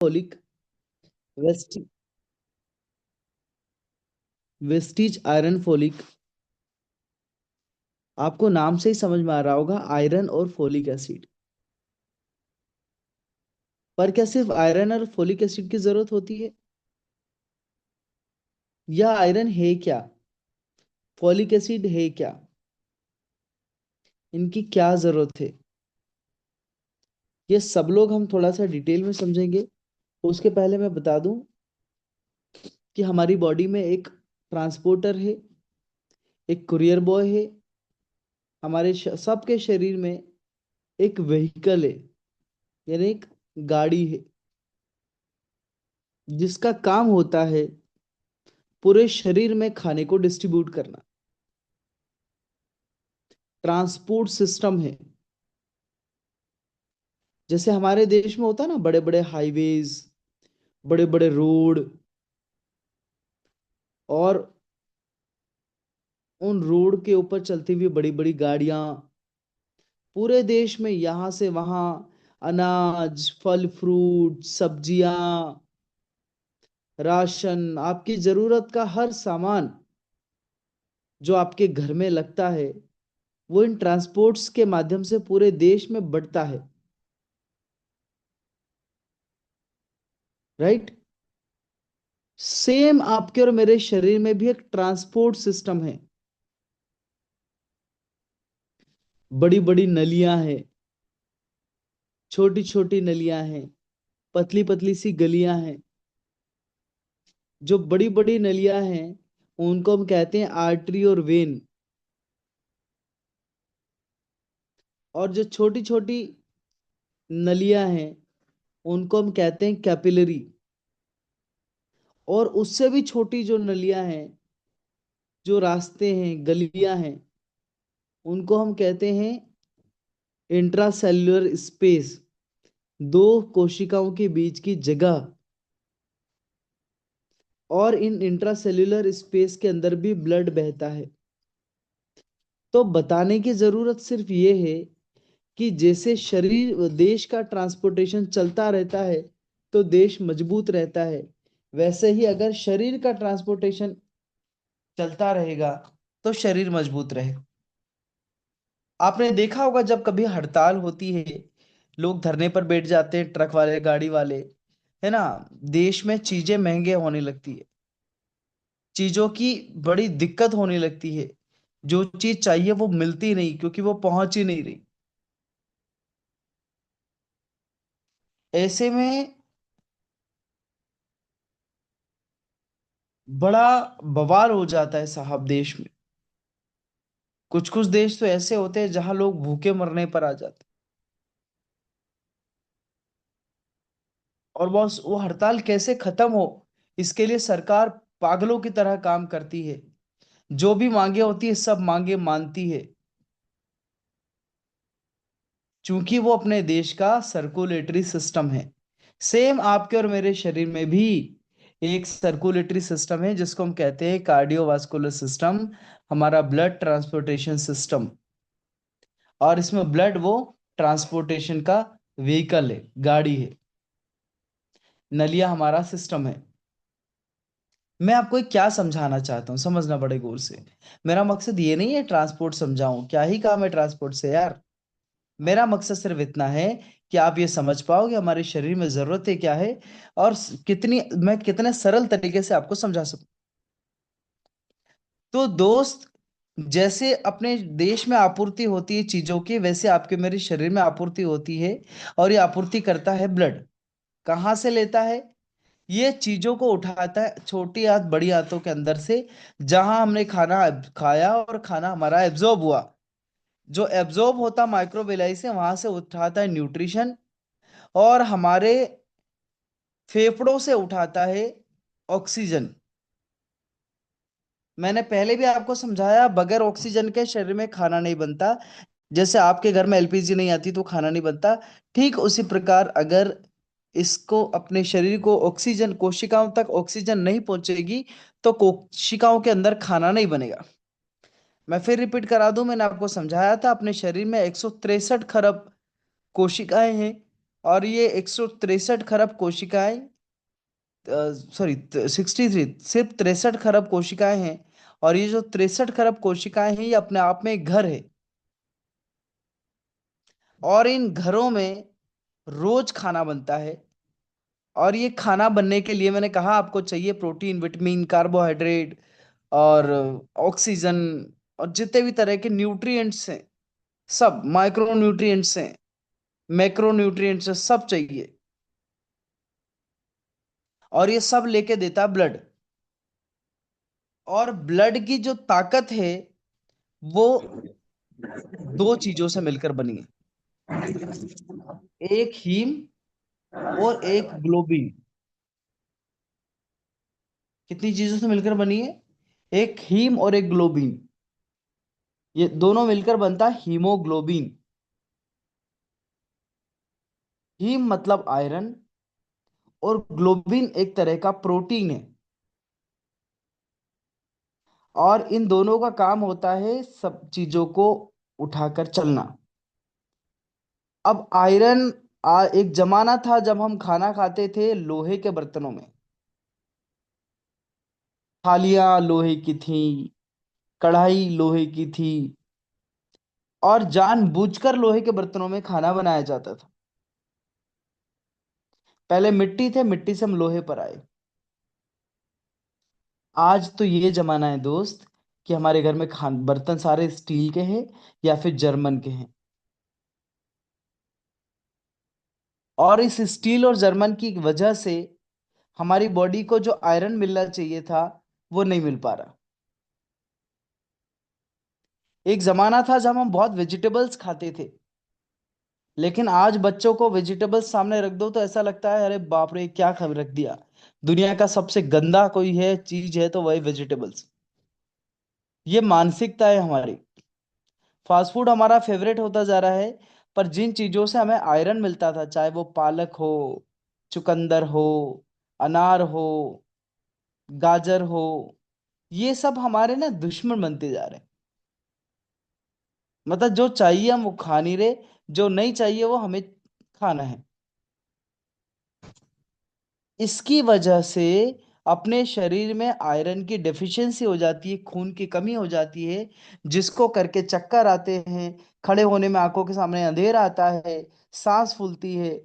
Folic, वेस्ट वेस्टीज iron folic. आपको नाम से ही समझ में आ रहा होगा, आयरन और फोलिक एसिड। पर क्या सिर्फ आयरन और फोलिक एसिड की जरूरत होती है? या आयरन है क्या, फोलिक एसिड है क्या, इनकी क्या जरूरत है, ये सब लोग हम थोड़ा सा डिटेल में समझेंगे। उसके पहले मैं बता दूं कि हमारी बॉडी में एक ट्रांसपोर्टर है, एक कुरियर बॉय है, हमारे सबके शरीर में एक व्हीकल है, यानी एक गाड़ी है, जिसका काम होता है पूरे शरीर में खाने को डिस्ट्रीब्यूट करना। ट्रांसपोर्ट सिस्टम है। जैसे हमारे देश में होता है ना, बड़े बड़े हाईवेज, बड़े बड़े रोड, और उन रोड के ऊपर चलती हुई बड़ी बड़ी गाड़ियां, पूरे देश में यहां से वहां अनाज, फल फ्रूट, सब्जियां, राशन, आपकी जरूरत का हर सामान जो आपके घर में लगता है, वो इन ट्रांसपोर्ट्स के माध्यम से पूरे देश में बढ़ता है। राइट। सेम आपके और मेरे शरीर में भी एक ट्रांसपोर्ट सिस्टम है। बड़ी बड़ी नलियां हैं, छोटी छोटी नलियां हैं, पतली पतली सी गलियां हैं। जो बड़ी बड़ी नलियां हैं उनको हम कहते हैं आर्टरी और वेन। और जो छोटी छोटी नलियां हैं उनको हम कहते हैं कैपिलरी। और उससे भी छोटी जो नलियां हैं, जो रास्ते हैं, गलियां हैं, उनको हम कहते हैं इंट्रासेल्युलर स्पेस, दो कोशिकाओं के बीच की जगह। और इन इंट्रासेल्युलर स्पेस के अंदर भी ब्लड बहता है। तो बताने की जरूरत सिर्फ ये है कि जैसे शरीर देश का ट्रांसपोर्टेशन चलता रहता है तो देश मजबूत रहता है, वैसे ही अगर शरीर का ट्रांसपोर्टेशन चलता रहेगा तो शरीर मजबूत रहे। आपने देखा होगा जब कभी हड़ताल होती है, लोग धरने पर बैठ जाते हैं, ट्रक वाले, गाड़ी वाले, है ना। देश में चीजें महंगे होने लगती है, चीजों की बड़ी दिक्कत होने लगती है, जो चीज चाहिए वो मिलती नहीं क्योंकि वो पहुंच ही नहीं रही। ऐसे में बड़ा बवाल हो जाता है साहब देश में। कुछ कुछ देश तो ऐसे होते हैं जहां लोग भूखे मरने पर आ जाते हैं। और बॉस, वो हड़ताल कैसे खत्म हो, इसके लिए सरकार पागलों की तरह काम करती है। जो भी मांगे होती है सब मांगे मानती है, क्योंकि वो अपने देश का सर्कुलेटरी सिस्टम है। सेम आपके और मेरे शरीर में भी एक सर्कुलेटरी सिस्टम है जिसको हम कहते हैं कार्डियोवास्कुलर सिस्टम, हमारा ब्लड ट्रांसपोर्टेशन सिस्टम। और इसमें ब्लड वो ट्रांसपोर्टेशन का व्हीकल है, गाड़ी है। नलिया हमारा सिस्टम है। मैं आपको एक क्या समझाना चाहता हूँ, समझना बड़े गौर से। मेरा मकसद ये नहीं है ट्रांसपोर्ट समझाऊं, क्या ही काम है ट्रांसपोर्ट से यार। मेरा मकसद सिर्फ इतना है कि आप ये समझ पाओ कि हमारे शरीर में जरूरतें क्या है, और कितनी मैं कितने सरल तरीके से आपको समझा सकूं। तो दोस्त, जैसे अपने देश में आपूर्ति होती है चीजों की, वैसे आपके मेरे शरीर में आपूर्ति होती है। और ये आपूर्ति करता है ब्लड। कहाँ से लेता है? ये चीजों को उठाता है छोटी हाथ बड़ी हाथों के अंदर से, जहां हमने खाना खाया और खाना हमारा एब्जॉर्ब हुआ। जो एब्जॉर्ब होता माइक्रोबिलाई से, वहां से उठाता है न्यूट्रिशन। और हमारे फेफड़ों से उठाता है ऑक्सीजन। मैंने पहले भी आपको समझाया, बगैर ऑक्सीजन के शरीर में खाना नहीं बनता। जैसे आपके घर में एलपीजी नहीं आती तो खाना नहीं बनता, ठीक उसी प्रकार अगर इसको, अपने शरीर को ऑक्सीजन, कोशिकाओं तक ऑक्सीजन नहीं पहुंचेगी तो कोशिकाओं के अंदर खाना नहीं बनेगा। मैं फिर रिपीट करा दूं, मैंने आपको समझाया था अपने शरीर में 163 खरब कोशिकाएं हैं। और ये 163 खरब कोशिकाएं, सॉरी 63, सिर्फ 63 खरब कोशिकाएं हैं। और ये जो 63 खरब कोशिकाएं हैं ये अपने आप में एक घर है। और इन घरों में रोज खाना बनता है। और ये खाना बनने के लिए मैंने कहा आपको चाहिए प्रोटीन, विटामिन, कार्बोहाइड्रेट और ऑक्सीजन और जितने भी तरह के न्यूट्रिएंट्स हैं, सब माइक्रो न्यूट्रिएंट्स हैं, मैक्रो न्यूट्रिएंट्स हैं, सब चाहिए। और ये सब लेके देता है ब्लड। और ब्लड की जो ताकत है वो दो चीजों से मिलकर बनी है। एक हीम और एक ग्लोबिन। कितनी चीजों से मिलकर बनी है? एक हीम और एक ग्लोबिन। ये दोनों मिलकर बनता है हीमोग्लोबिन। हीम मतलब आयरन और ग्लोबिन एक तरह का प्रोटीन है। और इन दोनों का काम होता है सब चीजों को उठाकर चलना। अब आयरन, एक जमाना था जब हम खाना खाते थे लोहे के बर्तनों में। थालियां लोहे की थी, कढ़ाई लोहे की थी। और जानबूझकर लोहे के बर्तनों में खाना बनाया जाता था। पहले मिट्टी थे, मिट्टी से हम लोहे पर आए। आज तो ये जमाना है दोस्त कि हमारे घर में खान बर्तन सारे स्टील के हैं या फिर जर्मन के हैं। और इस स्टील और जर्मन की वजह से हमारी बॉडी को जो आयरन मिलना चाहिए था वो नहीं मिल पा रहा। एक जमाना था जब हम बहुत वेजिटेबल्स खाते थे, लेकिन आज बच्चों को वेजिटेबल्स सामने रख दो तो ऐसा लगता है अरे बाप रे क्या खा रख दिया। दुनिया का सबसे गंदा कोई है चीज है तो वही वेजिटेबल्स। ये मानसिकता है हमारी। फास्ट फूड हमारा फेवरेट होता जा रहा है। पर जिन चीजों से हमें आयरन मिलता था, चाहे वो पालक हो, चुकंदर हो, अनार हो, गाजर हो, ये सब हमारे ना दुश्मन बनते जा रहे हैं। मतलब जो चाहिए हम वो खा नहीं रहे, जो नहीं चाहिए वो हमें खाना है। इसकी वजह से अपने शरीर में आयरन की डेफिशिएंसी हो जाती है, खून की कमी हो जाती है, जिसको करके चक्कर आते हैं, खड़े होने में आंखों के सामने अंधेरा आता है, सांस फूलती है,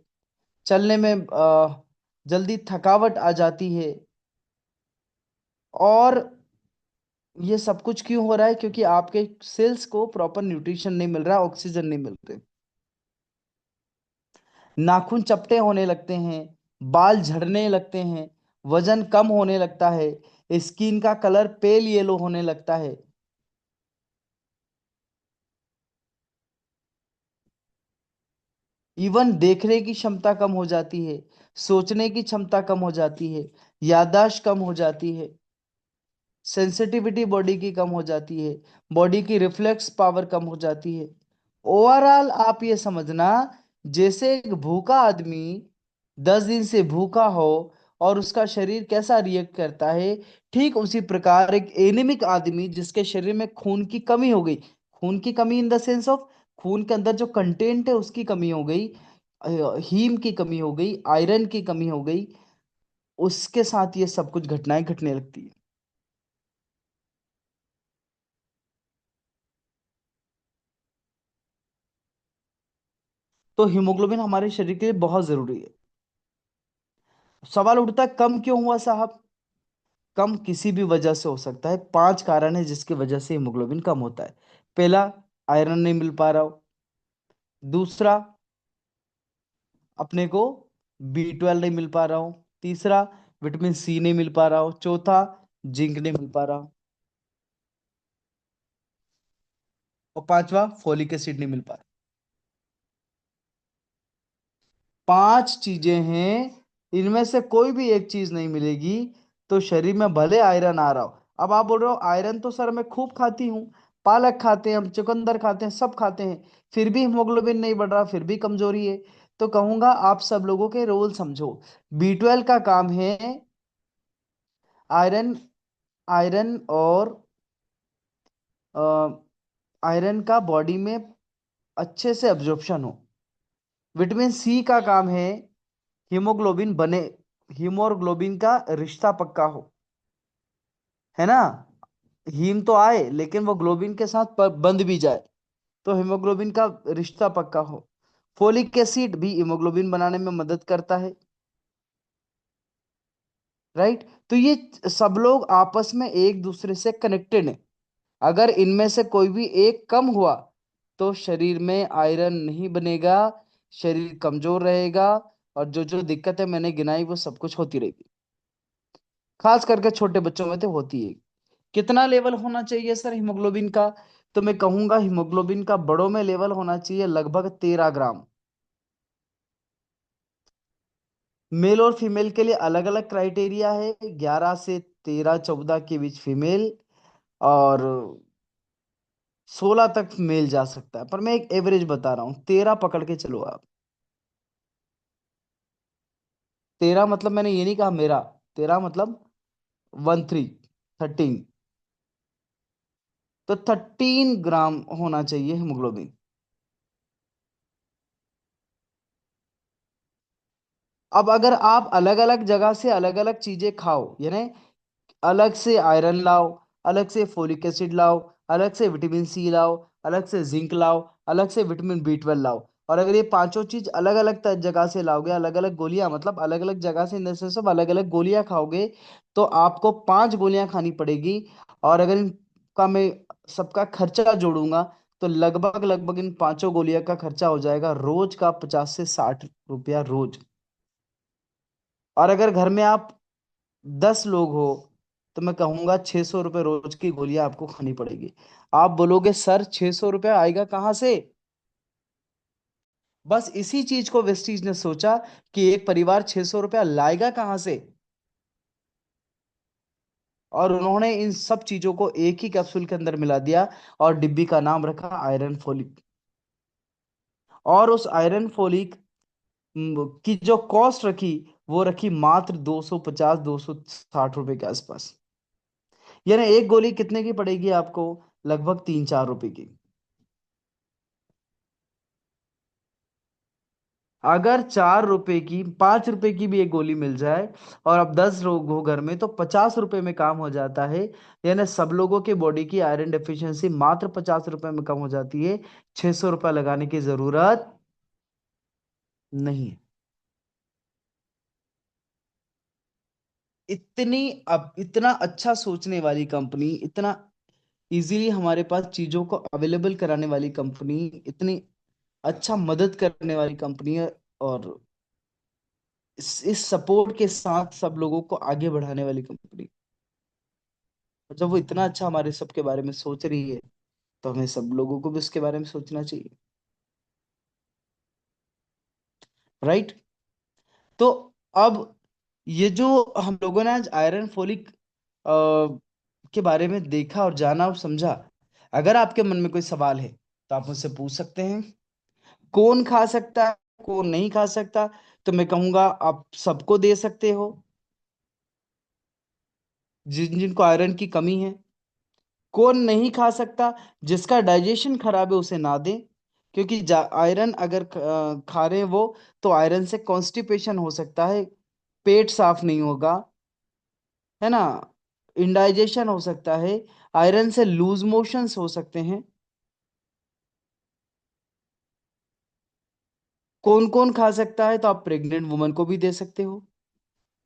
चलने में जल्दी थकावट आ जाती है। और ये सब कुछ क्यों हो रहा है? क्योंकि आपके सेल्स को प्रॉपर न्यूट्रिशन नहीं मिल रहा, ऑक्सीजन नहीं मिल रहे। नाखून चपटे होने लगते हैं, बाल झड़ने लगते हैं, वजन कम होने लगता है, स्किन का कलर पेल येलो होने लगता है। इवन देखने की क्षमता कम हो जाती है, सोचने की क्षमता कम हो जाती है, याददाश्त कम हो जाती है, सेंसिटिविटी बॉडी की कम हो जाती है, बॉडी की रिफ्लेक्स पावर कम हो जाती है। ओवरऑल आप ये समझना, जैसे एक भूखा आदमी 10 दिन से भूखा हो और उसका शरीर कैसा रिएक्ट करता है, ठीक उसी प्रकार एक एनीमिक आदमी जिसके शरीर में खून की कमी हो गई, खून की कमी इन द सेंस ऑफ खून के अंदर जो कंटेंट है उसकी कमी हो गई, हीम की कमी हो गई, आयरन की कमी हो गई, उसके साथ ये सब कुछ घटनाएं घटने लगती है। तो हीमोग्लोबिन हमारे शरीर के लिए बहुत जरूरी है। सवाल उठता है कम क्यों हुआ साहब? कम किसी भी वजह से हो सकता है। 5 कारण है जिसकी वजह से हीमोग्लोबिन कम होता है। पहला, आयरन नहीं मिल पा रहा हो। दूसरा, अपने को B12 नहीं मिल पा रहा हो। तीसरा, विटामिन सी नहीं मिल पा रहा हो। चौथा, जिंक नहीं मिल पा रहा हो। और पांचवा, फोलिक एसिड नहीं मिल पा रहा। 5 चीजें हैं, इनमें से कोई भी एक चीज नहीं मिलेगी तो शरीर में भले आयरन आ रहा हो। अब आप बोल रहे हो आयरन तो सर मैं खूब खाती हूँ, पालक खाते हैं हम, चुकंदर खाते हैं, सब खाते हैं, फिर भी हीमोग्लोबिन नहीं बढ़ रहा, फिर भी कमजोरी है। तो कहूंगा आप सब लोगों के रोल समझो। B12 का काम है आयरन, आयरन और आयरन का बॉडी में अच्छे से एब्जॉर्प्शन हो। विटामिन सी का काम है हीमोग्लोबिन बने, हीमोग्लोबिन का रिश्ता पक्का हो, है ना। हीम तो आए लेकिन वो ग्लोबिन के साथ बंध भी जाए, तो हीमोग्लोबिन का रिश्ता पक्का हो। फोलिक एसिड भी हीमोग्लोबिन बनाने में मदद करता है, राइट। तो ये सब लोग आपस में एक दूसरे से कनेक्टेड हैं। अगर इनमें से कोई भी एक कम हुआ तो शरीर में आयरन नहीं बनेगा, शरीर कमजोर रहेगा, और जो जो दिक्कतें मैंने गिनाई वो सब कुछ होती रहेगी। खास करके छोटे बच्चों में तो होती है। कितना लेवल होना चाहिए सर हीमोग्लोबिन का? तो मैं कहूंगा हीमोग्लोबिन का बड़ों में लेवल होना चाहिए लगभग 13 ग्राम। मेल और फीमेल के लिए अलग अलग क्राइटेरिया है, 11 से 13 14 के बीच फीमेल, और 16 तक मेल जा सकता है, पर मैं एक एवरेज बता रहा हूँ, 13 पकड़ के चलो आप। 13 मतलब मैंने ये नहीं कहा मेरा, 13 मतलब 13 तो 13 ग्राम होना चाहिए हीमोग्लोबिन। अब अगर आप अलग अलग जगह से अलग अलग चीजें खाओ, यानी अलग से आयरन लाओ, अलग से फोलिक एसिड लाओ, अलग से विटामिन सी लाओ, अलग से जिंक लाओ, अलग से विटामिन B12 लाओ, और अगर ये पांचों चीज अलग अलग जगह से लाओगे, अलग अलग गोलियां, मतलब अलग अलग जगह से, इन द सेंस ऑफ अलग अलग गोलियां खाओगे, तो आपको 5 गोलियां खानी पड़ेगी। और अगर इनका मैं सबका खर्चा जोड़ूंगा तो लगभग लगभग इन पांचों गोलियां का खर्चा हो जाएगा रोज का 50 से 60 रुपया रोज। और अगर घर में आप 10 लोग हो तो मैं कहूंगा 600 रुपये रोज की गोलियां आपको खानी पड़ेगी। आप बोलोगे सर 600 रुपया आएगा कहाँ से? बस इसी चीज को वेस्टीज ने सोचा कि एक परिवार 600 रुपया लाएगा कहाँ से, और उन्होंने इन सब चीजों को एक ही कैप्सूल के अंदर मिला दिया, और डिब्बी का नाम रखा आयरन फोलिक। और उस आयरन फोलिक की जो कॉस्ट रखी, वो रखी मात्र 250 260 रुपए के आसपास। यानी एक गोली कितने की पड़ेगी आपको? लगभग 3 4 रुपए की। अगर 4 रुपए की, 5 रुपए की भी एक गोली मिल जाए, और अब 10 लोग हो घर में, तो 50 रुपए में काम हो जाता है। यानी सब लोगों के बॉडी की आयरन डेफिशिएंसी मात्र 50 रुपए में कम हो जाती है। 600 रुपया लगाने की जरूरत नहीं है। इतनी, अब इतना अच्छा सोचने वाली कंपनी, इतना इजीली हमारे पास चीजों को अवेलेबल कराने वाली कंपनी, इतनी अच्छा मदद करने वाली कंपनी है, और इस सपोर्ट के साथ सब लोगों को आगे बढ़ाने वाली कंपनी। और जब वो इतना अच्छा हमारे सबके बारे में सोच रही है, तो हमें सब लोगों को भी उसके बारे में सोचना चाहिए, राइट। तो अब ये जो हम लोगों ने आज आयरन फोलिक के बारे में देखा और जाना और समझा, अगर आपके मन में कोई सवाल है तो आप मुझसे पूछ सकते हैं। कौन खा सकता है, कौन नहीं खा सकता? तो मैं कहूंगा आप सबको दे सकते हो, जिन जिनको आयरन की कमी है। कौन नहीं खा सकता? जिसका डाइजेशन खराब है उसे ना दें, क्योंकि आयरन अगर खा रहे हैं वो, तो आयरन से कॉन्स्टिपेशन हो सकता है, पेट साफ नहीं होगा, है ना, इंडाइजेशन हो सकता है, आयरन से लूज मोशंस हो सकते हैं। कौन कौन खा सकता है? तो आप प्रेग्नेंट वुमन को भी दे सकते हो,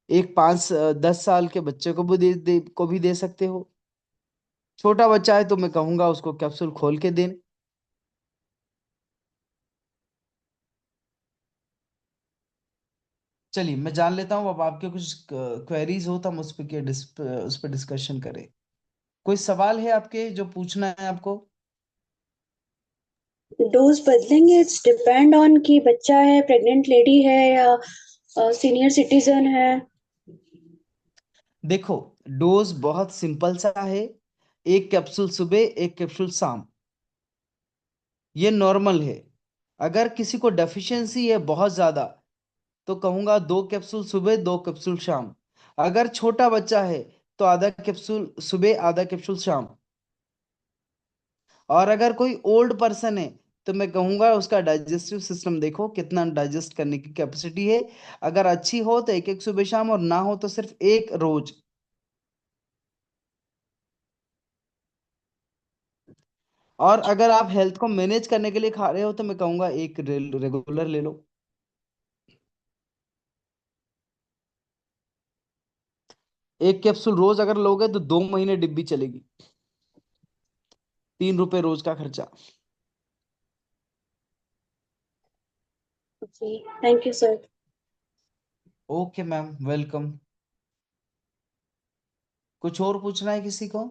एक 5 10 साल के बच्चे को भी को भी दे सकते हो। छोटा बच्चा है तो मैं कहूंगा उसको कैप्सूल खोल के दें। चलिए मैं जान लेता हूँ, अब आपके कुछ क्वेरीज हो तो हम उस पर डिस्कशन करें। कोई सवाल है आपके जो पूछना है आपको? डोज बदलेंगे, इट्स डिपेंड ऑन कि बच्चा है, प्रेग्नेंट लेडी है, या सीनियर सिटीजन है। देखो, डोज बहुत सिंपल सा है, एक कैप्सूल सुबह एक कैप्सूल शाम, ये नॉर्मल है। अगर किसी को डेफिशिएंसी है बहुत ज्यादा, तो कहूंगा 2 कैप्सूल सुबह 2 कैप्सूल शाम। अगर छोटा बच्चा है तो आधा कैप्सूल सुबह आधा कैप्सूल शाम। और अगर कोई ओल्ड पर्सन है तो मैं कहूंगा उसका डाइजेस्टिव सिस्टम देखो कितना डाइजेस्ट करने की कैपेसिटी है। अगर अच्छी हो तो एक एक सुबह शाम, और ना हो तो सिर्फ एक रोज। और अगर आप हेल्थ को मैनेज करने के लिए खा रहे हो तो मैं कहूंगा एक रेगुलर ले लो। एक कैप्सूल रोज अगर लोगे तो 2 महीने डिब्बी चलेगी। 3 रुपए रोज का खर्चा। जी, thank you sir. Okay ma'am, welcome. कुछ और पूछना है किसी को?